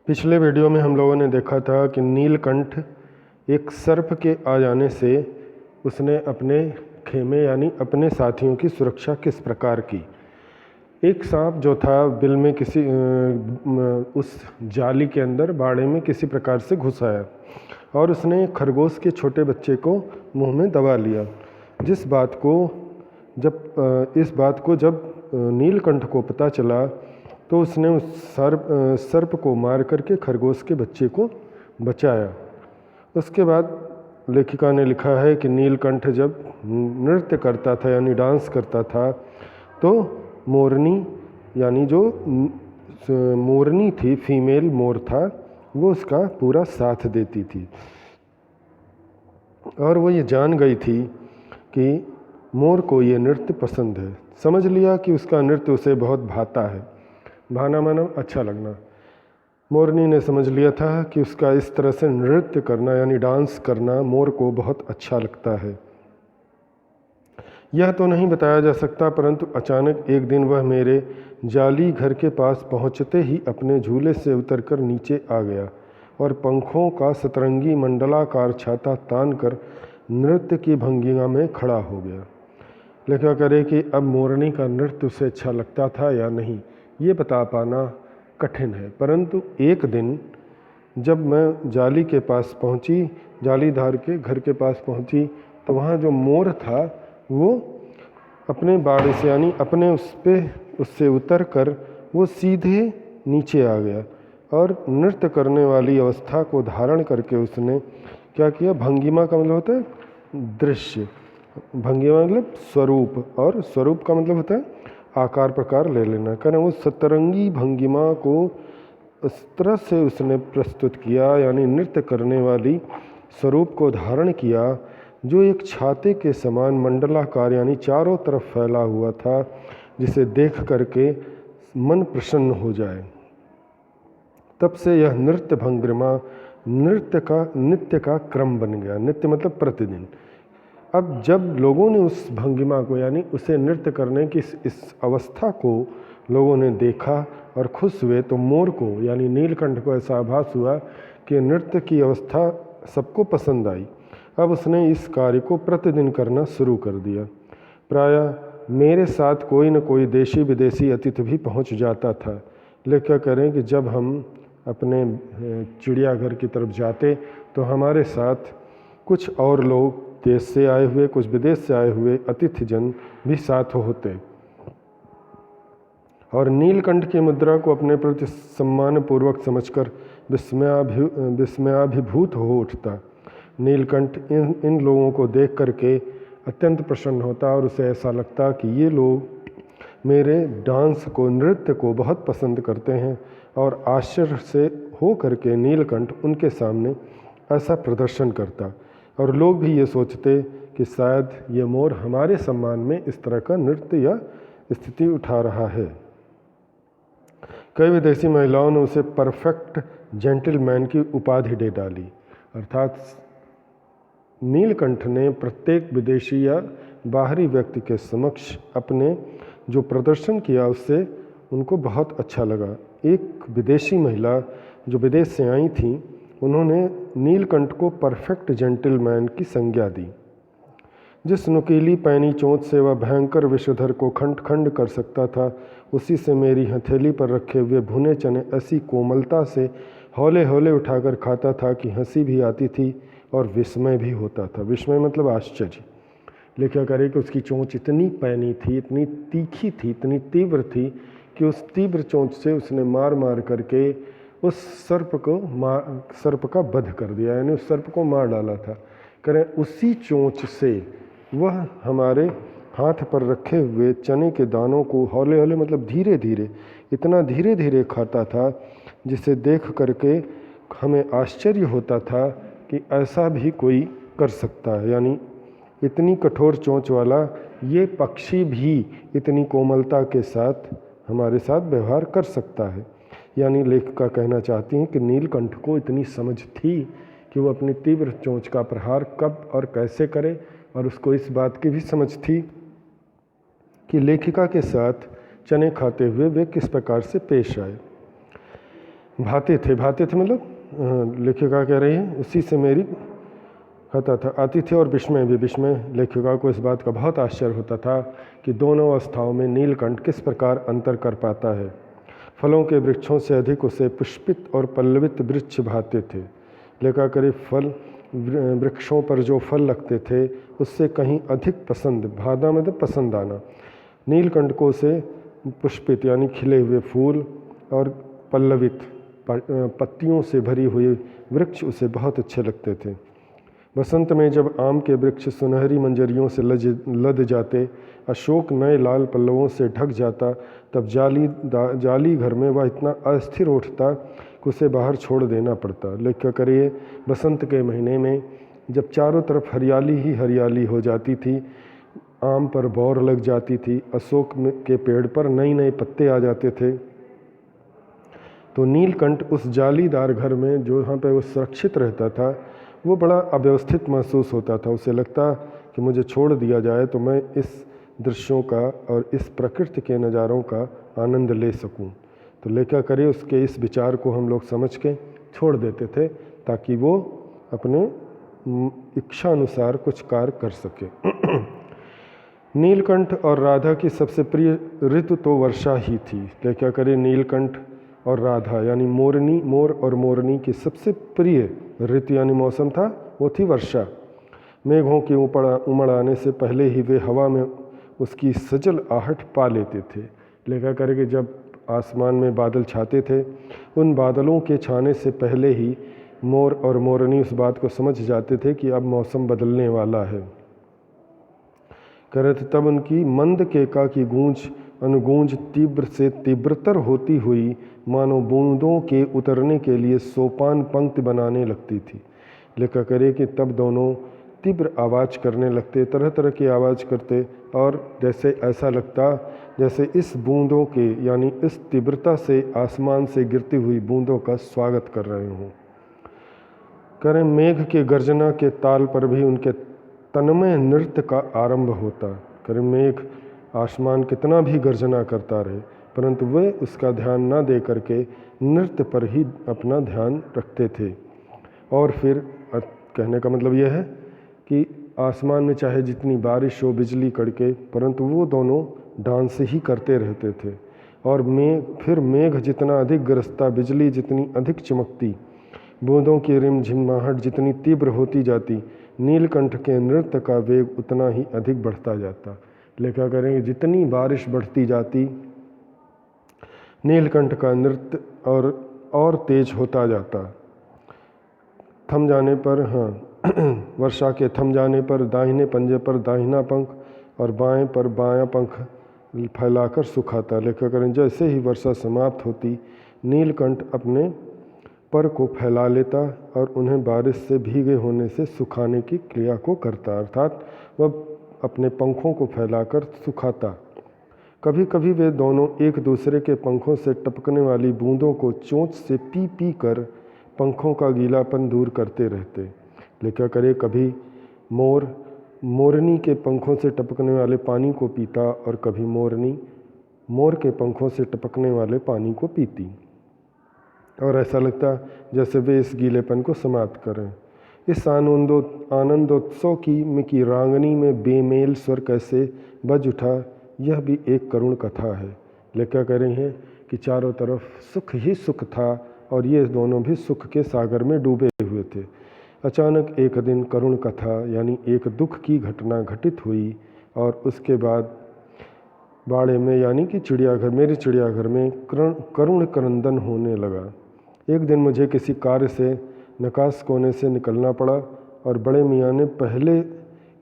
पिछले वीडियो में हम लोगों ने देखा था कि नीलकंठ एक सर्प के आ जाने से उसने अपने खेमे यानी अपने साथियों की सुरक्षा किस प्रकार की। एक सांप जो था बिल में किसी उस जाली के अंदर बाड़े में किसी प्रकार से घुस आया और उसने खरगोश के छोटे बच्चे को मुंह में दबा लिया। इस बात को जब नीलकंठ को पता चला तो उसने उस सर्प को मार करके खरगोश के बच्चे को बचाया। उसके बाद लेखिका ने लिखा है कि नीलकंठ जब नृत्य करता था यानी डांस करता था तो मोरनी यानी जो मोरनी थी, फीमेल मोर था, वो उसका पूरा साथ देती थी और वो ये जान गई थी कि मोर को ये नृत्य पसंद है। समझ लिया कि उसका नृत्य उसे बहुत भाता है। भाना माना अच्छा लगना। मोरनी ने समझ लिया था कि उसका इस तरह से नृत्य करना यानी डांस करना मोर को बहुत अच्छा लगता है। यह तो नहीं बताया जा सकता, परंतु अचानक एक दिन वह मेरे जाली घर के पास पहुंचते ही अपने झूले से उतरकर नीचे आ गया और पंखों का सतरंगी मंडलाकार छाता तान कर नृत्य की भंगिमा में खड़ा हो गया। लेखा करे कि अब मोरनी का नृत्य उसे अच्छा लगता था या नहीं, ये बता पाना कठिन है। परंतु एक दिन जब मैं जाली के पास पहुंची, जालीधार के घर के पास पहुंची, तो वहाँ जो मोर था वो अपने बाड़े से यानी अपने उससे उतर कर वो सीधे नीचे आ गया और नृत्य करने वाली अवस्था को धारण करके उसने क्या किया। भंगिमा का मतलब होता है दृश्य, भंगिमा मतलब स्वरूप, और स्वरूप का मतलब होता है आकार प्रकार ले लेना। कहना वो सतरंगी भंगिमा को इस तरह से उसने प्रस्तुत किया यानी नृत्य करने वाली स्वरूप को धारण किया जो एक छाते के समान मंडलाकार यानी चारों तरफ फैला हुआ था, जिसे देख करके मन प्रसन्न हो जाए। तब से यह नृत्य भंगिमा नित्य का क्रम बन गया। नित्य मतलब प्रतिदिन। अब जब लोगों ने उस भंगिमा को यानी उसे नृत्य करने की इस अवस्था को लोगों ने देखा और खुश हुए, तो मोर को यानी नीलकंठ को ऐसा आभास हुआ कि नृत्य की अवस्था सबको पसंद आई। अब उसने इस कार्य को प्रतिदिन करना शुरू कर दिया। प्रायः मेरे साथ कोई न कोई देशी विदेशी अतिथि भी पहुंच जाता था। लेखा करें कि जब हम अपने चिड़ियाघर की तरफ जाते तो हमारे साथ कुछ और लोग देश से आए हुए, कुछ विदेश से आए हुए अतिथिजन भी साथ होते और नीलकंठ की मुद्रा को अपने प्रति सम्मानपूर्वक समझकर विस्मयाभिभूत हो उठता। नीलकंठ इन लोगों को देख करके अत्यंत प्रसन्न होता और उसे ऐसा लगता कि ये लोग मेरे डांस को, नृत्य को बहुत पसंद करते हैं और आश्चर्य से हो करके नीलकंठ उनके सामने ऐसा प्रदर्शन करता और लोग भी ये सोचते कि शायद ये मोर हमारे सम्मान में इस तरह का नृत्य या स्थिति उठा रहा है। कई विदेशी महिलाओं ने उसे परफेक्ट जेंटलमैन की उपाधि दे डाली। अर्थात नीलकंठ ने प्रत्येक विदेशी या बाहरी व्यक्ति के समक्ष अपने जो प्रदर्शन किया उससे उनको बहुत अच्छा लगा। एक विदेशी महिला जो विदेश से आई थी, उन्होंने नीलकंठ को परफेक्ट जेंटलमैन की संज्ञा दी। जिस नुकीली पैनी चोंच से वह भयंकर विषधर को खंड खंड कर सकता था, उसी से मेरी हथेली पर रखे हुए भुने चने ऐसी कोमलता से हौले हौले उठाकर खाता था कि हंसी भी आती थी और विस्मय भी होता था। विस्मय मतलब आश्चर्य। लिखा करे कि उसकी चोंच इतनी पैनी थी, इतनी तीखी थी, इतनी तीव्र थी कि उस तीव्र चोंच से उसने मार मार करके उस सर्प का वध कर दिया, यानी उस सर्प को मार डाला था। करें उसी चोंच से वह हमारे हाथ पर रखे हुए चने के दानों को हौले हौले मतलब धीरे धीरे, इतना धीरे धीरे खाता था जिसे देख करके हमें आश्चर्य होता था कि ऐसा भी कोई कर सकता है। यानी इतनी कठोर चोंच वाला ये पक्षी भी इतनी कोमलता के साथ हमारे साथ व्यवहार कर सकता है। यानी लेखिका कहना चाहती हैं कि नीलकंठ को इतनी समझ थी कि वो अपनी तीव्र चोंच का प्रहार कब और कैसे करे, और उसको इस बात की भी समझ थी कि लेखिका के साथ चने खाते हुए वे किस प्रकार से पेश आए। भाते थे मतलब लेखिका कह रही है उसी से मेरी होता था आती थी। और विस्मय भी, विस्मय लेखिका को इस बात का बहुत आश्चर्य होता था कि दोनों अवस्थाओं में नीलकंठ किस प्रकार अंतर कर पाता है। फलों के वृक्षों से अधिक उसे पुष्पित और पल्लवित वृक्ष भाते थे। लेखा करे फल वृक्षों पर जो फल लगते थे उससे कहीं अधिक पसंद, भादा मतलब पसंद आना, नीलकंठ को उसे पुष्पित यानी खिले हुए फूल और पल्लवित पत्तियों से भरी हुई वृक्ष उसे बहुत अच्छे लगते थे। बसंत में जब आम के वृक्ष सुनहरी मंजरियों से लद जाते, अशोक नए लाल पल्लवों से ढक जाता, तब जाली घर में वह इतना अस्थिर उठता कि उसे बाहर छोड़ देना पड़ता। लेखा करिए बसंत के महीने में जब चारों तरफ हरियाली ही हरियाली हो जाती थी, आम पर बौर लग जाती थी, अशोक के पेड़ पर नए नए पत्ते आ जाते थे, तो नीलकंठ उस जालीदार घर में जो यहाँ पे वो सुरक्षित रहता था वो बड़ा अव्यवस्थित महसूस होता था। उसे लगता कि मुझे छोड़ दिया जाए तो मैं इस दृश्यों का और इस प्रकृति के नज़ारों का आनंद ले सकूं। तो लेखा करिए उसके इस विचार को हम लोग समझ के छोड़ देते थे ताकि वो अपने इच्छा अनुसार कुछ कार्य कर सके। नीलकंठ और राधा की सबसे प्रिय ऋतु तो वर्षा ही थी। लेखा करिए नीलकंठ और राधा यानी मोर और मोरनी की सबसे प्रिय ऋतु यानी मौसम था वो थी वर्षा। मेघों के उमड़ आने से पहले ही वे हवा में उसकी सजल आहट पा लेते थे। लेखा करके जब आसमान में बादल छाते थे, उन बादलों के छाने से पहले ही मोर और मोरनी उस बात को समझ जाते थे कि अब मौसम बदलने वाला है। करे तब उनकी मंद केका की गूंज अनुगूंज तीव्र से तीव्रतर होती हुई मानो बूंदों के उतरने के लिए सोपान पंक्ति बनाने लगती थी। लेखा करे कि तब दोनों तीव्र आवाज़ करने लगते, तरह तरह की आवाज़ करते, और जैसे ऐसा लगता जैसे इस बूंदों के यानी इस तीव्रता से आसमान से गिरती हुई बूंदों का स्वागत कर रहे हों। करें मेघ के गर्जना के ताल पर भी उनके तन्मय नृत्य का आरंभ होता। करें मेघ आसमान कितना भी गर्जना करता रहे परंतु वे उसका ध्यान न दे करके नृत्य पर ही अपना ध्यान रखते थे। और फिर कहने का मतलब यह है कि आसमान में चाहे जितनी बारिश हो, बिजली कड़के, परंतु वो दोनों डांस ही करते रहते थे। और फिर मेघ जितना अधिक गरजता, बिजली जितनी अधिक चमकती, बूंदों की रिमझिमाहट जितनी तीव्र होती जाती, नीलकंठ के नृत्य का वेग उतना ही अधिक बढ़ता जाता। लेखा करेंगे जितनी बारिश बढ़ती जाती नीलकंठ का नृत्य और तेज होता जाता। थम जाने पर वर्षा के थम जाने पर दाहिने पंजे पर दाहिना पंख और बाएं पर बायां पंख फैलाकर सुखाता। लेखा करें जैसे ही वर्षा समाप्त होती नीलकंठ अपने पर को फैला लेता और उन्हें बारिश से भीगे होने से सुखाने की क्रिया को करता, अर्थात वह अपने पंखों को फैलाकर सुखाता। कभी कभी वे दोनों एक दूसरे के पंखों से टपकने वाली बूंदों को चोंच से पी पी कर पंखों का गीलापन दूर करते रहते। लेखा करे कभी मोरनी के पंखों से टपकने वाले पानी को पीता और कभी मोरनी मोर के पंखों से टपकने वाले पानी को पीती, और ऐसा लगता जैसे वे इस गीलेपन को समाप्त करें। इस आनंदोत्सव की रांगनी में बेमेल स्वर कैसे बज उठा, यह भी एक करुण कथा है। लेखा कह रही हैं कि चारों तरफ सुख ही सुख था और ये दोनों भी सुख के सागर में डूबे हुए थे। अचानक एक दिन करुण कथा यानी एक दुख की घटना घटित हुई और उसके बाद बाड़े में यानी कि चिड़ियाघर, मेरे चिड़ियाघर में करुण क्रंदन होने लगा। एक दिन मुझे किसी कार्य से नकाश कोने से निकलना पड़ा और बड़े मियाँ ने पहले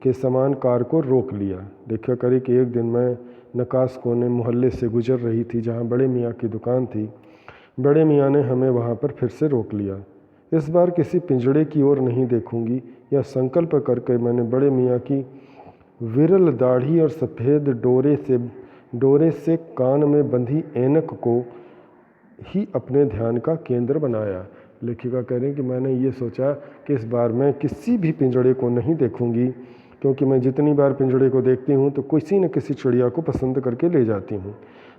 के समान कार को रोक लिया। देखा करी कि एक दिन मैं नकाश कोने मोहल्ले से गुजर रही थी जहाँ बड़े मियाँ की दुकान थी। बड़े मियाँ ने हमें वहाँ पर फिर से रोक लिया। इस बार किसी पिंजड़े की ओर नहीं देखूंगी, यह संकल्प करके मैंने बड़े मियाँ की विरल दाढ़ी और सफ़ेद डोरे से कान में बंधी ऐनक को ही अपने ध्यान का केंद्र बनाया। लेखिका कह रही हैं कि मैंने ये सोचा कि इस बार मैं किसी भी पिंजड़े को नहीं देखूंगी, क्योंकि मैं जितनी बार पिंजड़े को देखती हूँ तो किसी न किसी चिड़िया को पसंद करके ले जाती हूँ।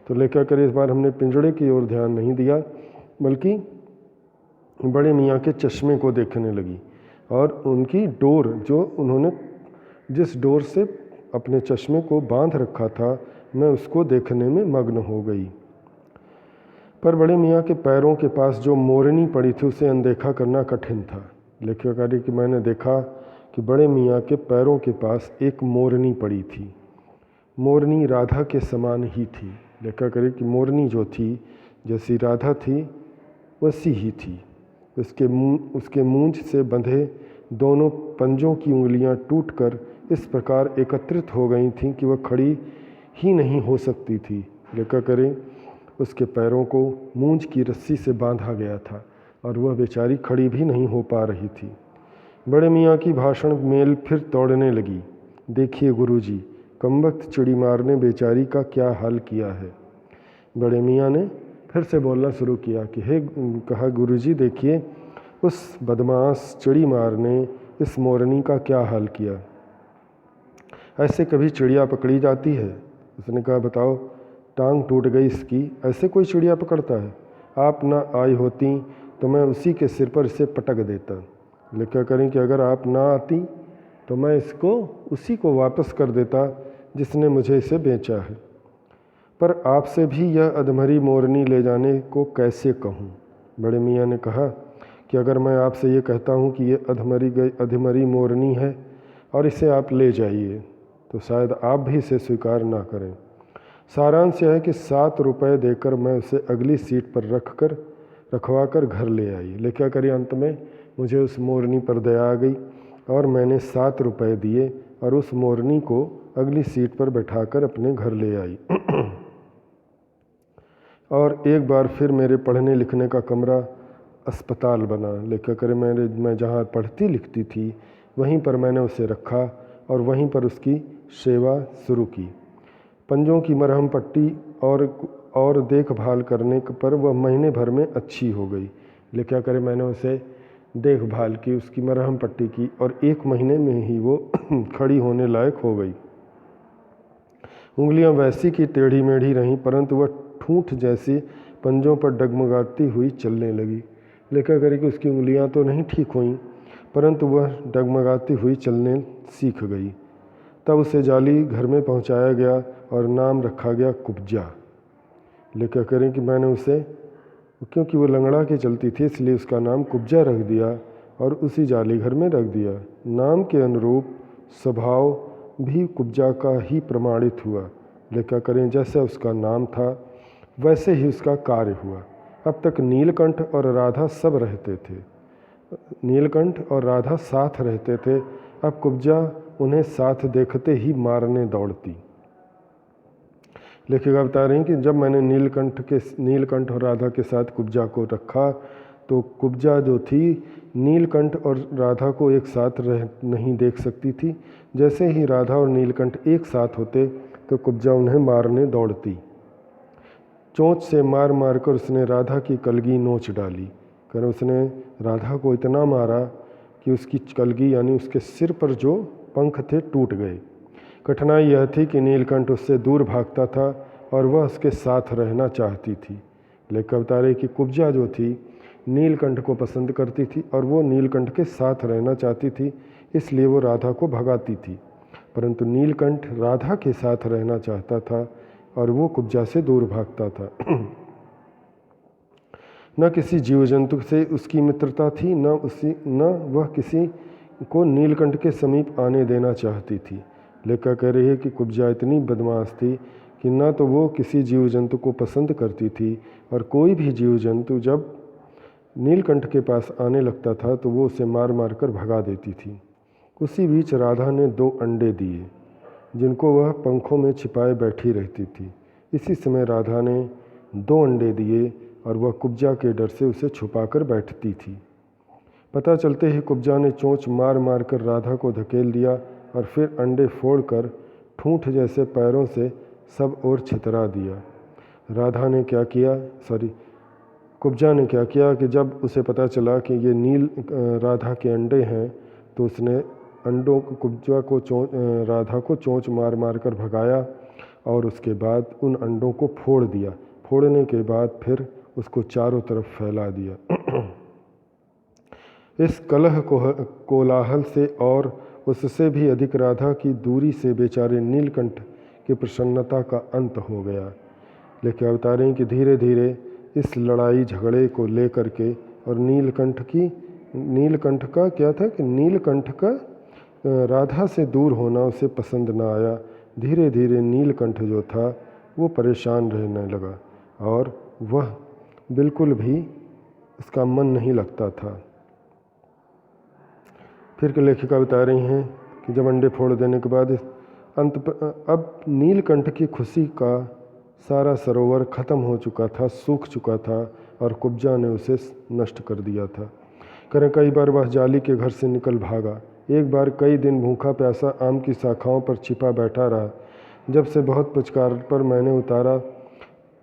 तो लेखा कर इस बार हमने पिंजड़े की ओर ध्यान नहीं दिया, बल्कि बड़े मियाँ के चश्मे को देखने लगी और उनकी डोर, जो उन्होंने जिस डोर से अपने चश्मे को बांध रखा था, मैं उसको देखने में मग्न हो गई। पर बड़े मियाँ के पैरों के पास जो मोरनी पड़ी थी उसे अनदेखा करना कठिन था। लेखकारी कि मैंने देखा कि बड़े मियाँ के पैरों के पास एक मोरनी पड़ी थी। मोरनी राधा के समान ही थी। लेखकारी कि मोरनी जो थी, जैसी राधा थी वैसी ही थी। उसके मूंछ से बंधे दोनों पंजों की उंगलियां टूटकर इस प्रकार एकत्रित हो गई थीं कि वह खड़ी ही नहीं हो सकती थी। लेखकारी उसके पैरों को मूंछ की रस्सी से बांधा गया था और वह बेचारी खड़ी भी नहीं हो पा रही थी। बड़े मियाँ की भाषण मेल फिर तोड़ने लगी। देखिए गुरुजी, कमबख्त चिड़ी मार ने बेचारी का क्या हाल किया है। बड़े मियाँ ने फिर से बोलना शुरू किया कि कहा गुरुजी देखिए, उस बदमाश चिड़ी मार ने इस मोरनी का क्या हाल किया। ऐसे कभी चिड़िया पकड़ी जाती है? उसने कहा बताओ, टांग टूट गई इसकी, ऐसे कोई चिड़िया पकड़ता है? आप ना आई होती तो मैं उसी के सिर पर इसे पटक देता। लेकिन करें कि अगर आप ना आती तो मैं इसको उसी को वापस कर देता जिसने मुझे इसे बेचा है। पर आपसे भी यह अधमरी मोरनी ले जाने को कैसे कहूँ? बड़े मियाँ ने कहा कि अगर मैं आपसे ये कहता हूँ कि ये अधमरी मोरनी है और इसे आप ले जाइए तो शायद आप भी इसे स्वीकार ना करें। सारांश यह है कि 7 रुपये देकर मैं उसे अगली सीट पर रखवा कर घर ले आई। लेकिन करिए अंत में मुझे उस मोरनी पर दया आ गई और मैंने 7 रुपये दिए और उस मोरनी को अगली सीट पर बैठाकर अपने घर ले आई। और एक बार फिर मेरे पढ़ने लिखने का कमरा अस्पताल बना। लेकिन करे मैं जहाँ पढ़ती लिखती थी वहीं पर मैंने उसे रखा और वहीं पर उसकी सेवा शुरू की। पंजों की मरहम पट्टी और देखभाल करने पर वह महीने भर में अच्छी हो गई। लेकिन क्या करें, मैंने उसे देखभाल की, उसकी मरहम पट्टी की और 1 महीने में ही वो खड़ी होने लायक हो गई। उंगलियां वैसी की टेढ़ी मेढ़ी रहीं, परंतु वह ठूंठ जैसी पंजों पर डगमगाती हुई चलने लगी। लेकिन करें कि उसकी उंगलियां तो नहीं ठीक हुईं, परंतु वह डगमगाती हुई चलने सीख गई। तब उसे जाली घर में पहुंचाया गया और नाम रखा गया कुब्जा। लेकिन करें कि मैंने उसे, क्योंकि वो लंगड़ा के चलती थी इसलिए उसका नाम कुब्जा रख दिया और उसी जाली घर में रख दिया। नाम के अनुरूप स्वभाव भी कुब्जा का ही प्रमाणित हुआ। लेकिन करें जैसे उसका नाम था वैसे ही उसका कार्य हुआ। अब तक नीलकंठ और राधा सब रहते थे, नीलकंठ और राधा साथ रहते थे। अब कुब्जा उन्हें साथ देखते ही मारने दौड़ती। लेखिका बता रही हैं कि जब मैंने नीलकंठ और राधा के साथ कुब्जा को रखा तो कुब्जा जो थी नीलकंठ और राधा को एक साथ नहीं देख सकती थी। जैसे ही राधा और नीलकंठ एक साथ होते तो कुब्जा उन्हें मारने दौड़ती। चोंच से मार मार कर उसने राधा की कलगी नोच डाली। कर उसने राधा को इतना मारा कि उसकी कलगी यानी उसके सिर पर जो पंख थे टूट गए। कठिनाई यह थी कि नीलकंठ उससे दूर भागता था और वह उसके साथ रहना चाहती थी। लेकिन बता रहे कि कुब्जा जो थी नीलकंठ को पसंद करती थी और वो नीलकंठ के साथ रहना चाहती थी, इसलिए वो राधा को भगाती थी। परंतु नीलकंठ राधा के साथ रहना चाहता था और वो कुब्जा से दूर भागता था। न किसी जीव जंतु से उसकी मित्रता थी, न वह किसी को नीलकंठ के समीप आने देना चाहती थी। लेखा कह रही है कि कुब्जा इतनी बदमाश थी कि न तो वो किसी जीव जंतु को पसंद करती थी और कोई भी जीव जंतु जब नीलकंठ के पास आने लगता था तो वो उसे मार मार कर भगा देती थी। उसी बीच राधा ने 2 अंडे दिए जिनको वह पंखों में छिपाए बैठी रहती थी। इसी समय राधा ने 2 अंडे दिए और वह कुब्जा के डर से उसे छुपाकर बैठती थी। पता चलते ही कुब्जा ने चोंच मार मार कर राधा को धकेल दिया और फिर अंडे फोड़कर ठूंठ जैसे पैरों से सब ओर छितरा दिया। कुब्जा ने क्या किया कि जब उसे पता चला कि ये राधा के अंडे हैं तो उसने अंडों राधा को चोंच मार मार कर भगाया और उसके बाद उन अंडों को फोड़ दिया। फोड़ने के बाद फिर उसको चारों तरफ फैला दिया। इस कलह कोलाहल से और उससे भी अधिक राधा की दूरी से बेचारे नीलकंठ की प्रसन्नता का अंत हो गया। लेकिन अवतारें कि धीरे धीरे इस लड़ाई झगड़े को लेकर के और नीलकंठ का क्या था कि नीलकंठ का राधा से दूर होना उसे पसंद ना आया। धीरे धीरे नीलकंठ जो था वो परेशान रहने लगा और वह बिल्कुल भी उसका मन नहीं लगता था। फिर के लेखिका बता रही हैं कि जब अंडे फोड़ देने के बाद अब नीलकंठ की खुशी का सारा सरोवर ख़त्म हो चुका था, सूख चुका था और कुब्जा ने उसे नष्ट कर दिया था। कई बार वह जाली के घर से निकल भागा। एक बार कई दिन भूखा प्यासा आम की शाखाओं पर छिपा बैठा रहा। जब से बहुत पुचकार पर मैंने उतारा,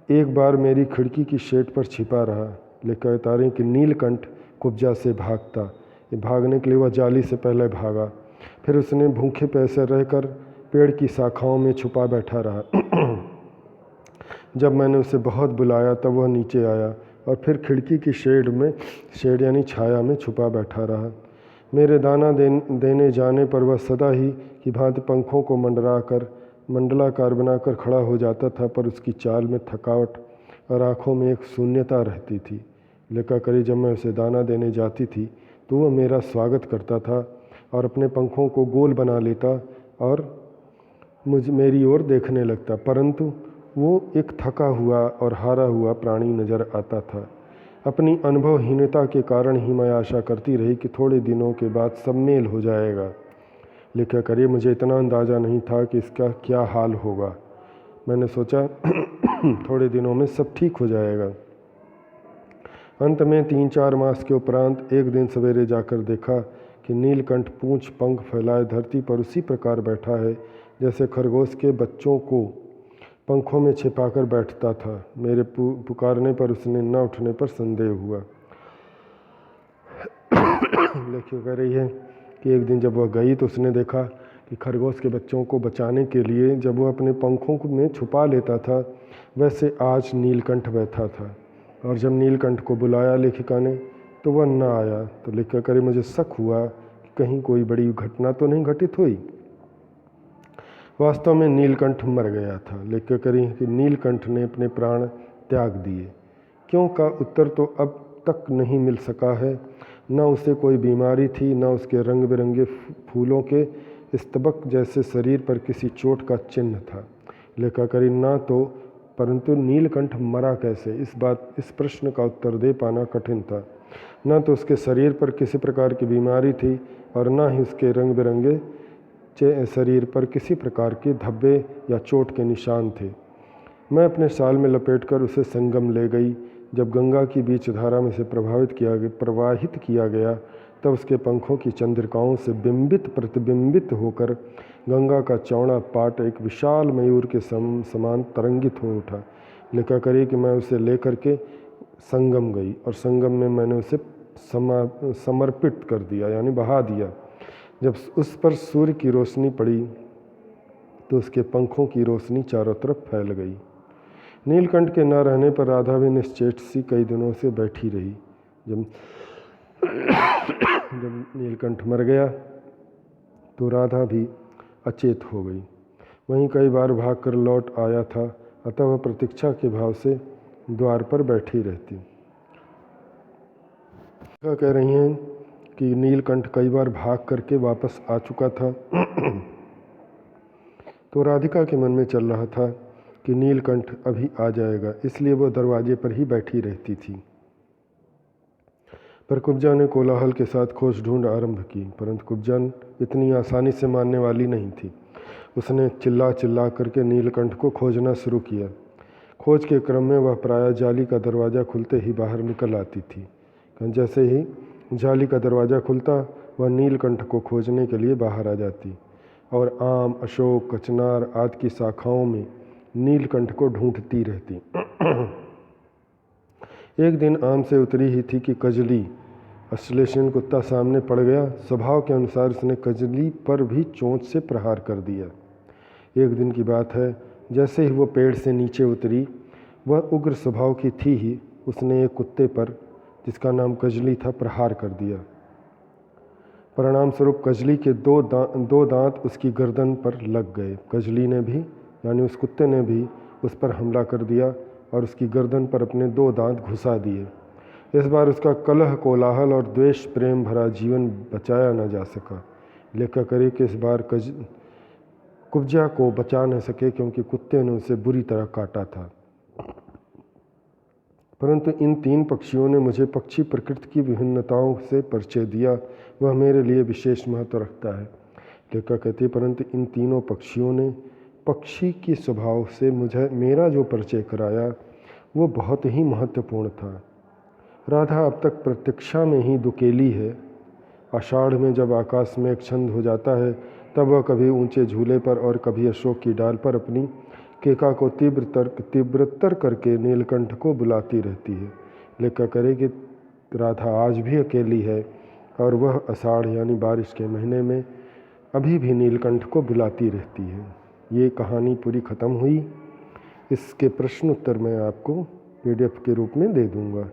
एक बार मेरी खिड़की की शेड पर छिपा रहा। लेकर उतारें कि नीलकंठ कुब्जा से भागने के लिए वह जाली से पहले भागा। फिर उसने भूखे प्यासे रहकर पेड़ की शाखाओं में छुपा बैठा रहा। जब मैंने उसे बहुत बुलाया तब वह नीचे आया और फिर खिड़की की शेड यानी छाया में छुपा बैठा रहा। मेरे दाना देने जाने पर वह सदा ही की भांति पंखों को मंडलाकार बनाकर खड़ा हो जाता था, पर उसकी चाल में थकावट और आँखों में एक शून्यता रहती थी। लेकिन जब मैं उसे दाना देने जाती थी तो वह मेरा स्वागत करता था और अपने पंखों को गोल बना लेता और मेरी ओर देखने लगता, परंतु वो एक थका हुआ और हारा हुआ प्राणी नज़र आता था। अपनी अनुभवहीनता के कारण ही मैं आशा करती रही कि थोड़े दिनों के बाद सब मेल हो जाएगा। लेकिन मुझे इतना अंदाज़ा नहीं था कि इसका क्या हाल होगा। मैंने सोचा थोड़े दिनों में सब ठीक हो जाएगा। अंत में 3-4 मास के उपरांत एक दिन सवेरे जाकर देखा कि नीलकंठ पूंछ पंख फैलाए धरती पर उसी प्रकार बैठा है जैसे खरगोश के बच्चों को पंखों में छिपाकर बैठता था। मेरे पुकारने पर उसने न उठने पर संदेह हुआ। लेखिका कह रही है कि एक दिन जब वह गई तो उसने देखा कि खरगोश के बच्चों को बचाने के लिए जब वह अपने पंखों में छुपा लेता था, वैसे आज नीलकंठ बैठा था। और जब नीलकंठ को बुलाया लेखिका ने तो वह न आया। तो लेखिका करे मुझे शक हुआ कि कहीं कोई बड़ी घटना तो नहीं घटित हुई। वास्तव में नीलकंठ मर गया था। लेखिका करी कि नीलकंठ ने अपने प्राण त्याग दिए। क्यों का उत्तर तो अब तक नहीं मिल सका है। न उसे कोई बीमारी थी, न उसके रंग बिरंगे फूलों के स्तबक जैसे शरीर पर किसी चोट का चिन्ह था। लेखिका करी ना तो परंतु नीलकंठ मरा कैसे, इस प्रश्न का उत्तर दे पाना कठिन था। न तो उसके शरीर पर किसी प्रकार की बीमारी थी और न ही उसके रंग बिरंगे शरीर पर किसी प्रकार के धब्बे या चोट के निशान थे। मैं अपने शाल में लपेटकर उसे संगम ले गई। जब गंगा की बीच धारा में से प्रवाहित किया गया तब उसके पंखों की चंद्रिकाओं से प्रतिबिंबित होकर गंगा का चौड़ा पाट एक विशाल मयूर के समान तरंगित हो उठा। लेखा करी कि मैं उसे लेकर के संगम गई और संगम में मैंने उसे समर्पित कर दिया यानी बहा दिया। जब उस पर सूर्य की रोशनी पड़ी तो उसके पंखों की रोशनी चारों तरफ फैल गई। नीलकंठ के न रहने पर राधा भी निश्चेष्ट सी कई दिनों से बैठी रही। जब नीलकंठ मर गया तो राधा भी अचेत हो गई। वहीं कई बार भागकर लौट आया था, अतः वह प्रतीक्षा के भाव से द्वार पर बैठी रहती। कह रही हैं कि नीलकंठ कई बार भाग करके वापस आ चुका था। तो राधिका के मन में चल रहा था कि नीलकंठ अभी आ जाएगा, इसलिए वह दरवाजे पर ही बैठी रहती थी। पर कुब्जा ने कोलाहल के साथ खोज ढूंढ आरंभ की, परंतु कुब्जा इतनी आसानी से मानने वाली नहीं थी। उसने चिल्ला करके नीलकंठ को खोजना शुरू किया। खोज के क्रम में वह प्रायः जाली का दरवाज़ा खुलते ही बाहर निकल आती थी। जैसे ही जाली का दरवाज़ा खुलता वह नीलकंठ को खोजने के लिए बाहर आ जाती और आम, अशोक, कचनार आदि की शाखाओं में नीलकंठ को ढूंढती रहती। एक दिन आम से उतरी ही थी कि कजली अश्लेषण कुत्ता सामने पड़ गया। स्वभाव के अनुसार उसने कजली पर भी चोंच से प्रहार कर दिया। एक दिन की बात है, जैसे ही वो पेड़ से नीचे उतरी, वह उग्र स्वभाव की थी ही, उसने एक कुत्ते पर जिसका नाम कजली था प्रहार कर दिया। परिणाम स्वरूप कजली के दो दांत उसकी गर्दन पर लग गए। कजली ने भी, यानी उस कुत्ते ने भी उस पर हमला कर दिया और उसकी गर्दन पर अपने 2 दांत घुसा दिए। इस बार उसका कलह, कोलाहल और द्वेष प्रेम भरा जीवन बचाया न जा सका। लेखक करे कि इस बार कुब्जा को बचा न सके क्योंकि कुत्ते ने उसे बुरी तरह काटा था। परंतु इन 3 पक्षियों ने मुझे पक्षी प्रकृति की विभिन्नताओं से परिचय दिया, वह मेरे लिए विशेष महत्व रखता है। लेखक कहते परंतु इन तीनों पक्षियों ने पक्षी के स्वभाव से मेरा जो परिचय कराया वो बहुत ही महत्वपूर्ण था। राधा अब तक प्रतीक्षा में ही दुकेली है। आषाढ़ में जब आकाश में एक छंद हो जाता है तब वह कभी ऊंचे झूले पर और कभी अशोक की डाल पर अपनी केका को तीव्रतर करके नीलकंठ को बुलाती रहती है। लेखक करे कि राधा आज भी अकेली है और वह आषाढ़ यानी बारिश के महीने में अभी भी नीलकंठ को बुलाती रहती है। ये कहानी पूरी ख़त्म हुई। इसके प्रश्न उत्तर मैं आपको PDF के रूप में दे दूँगा।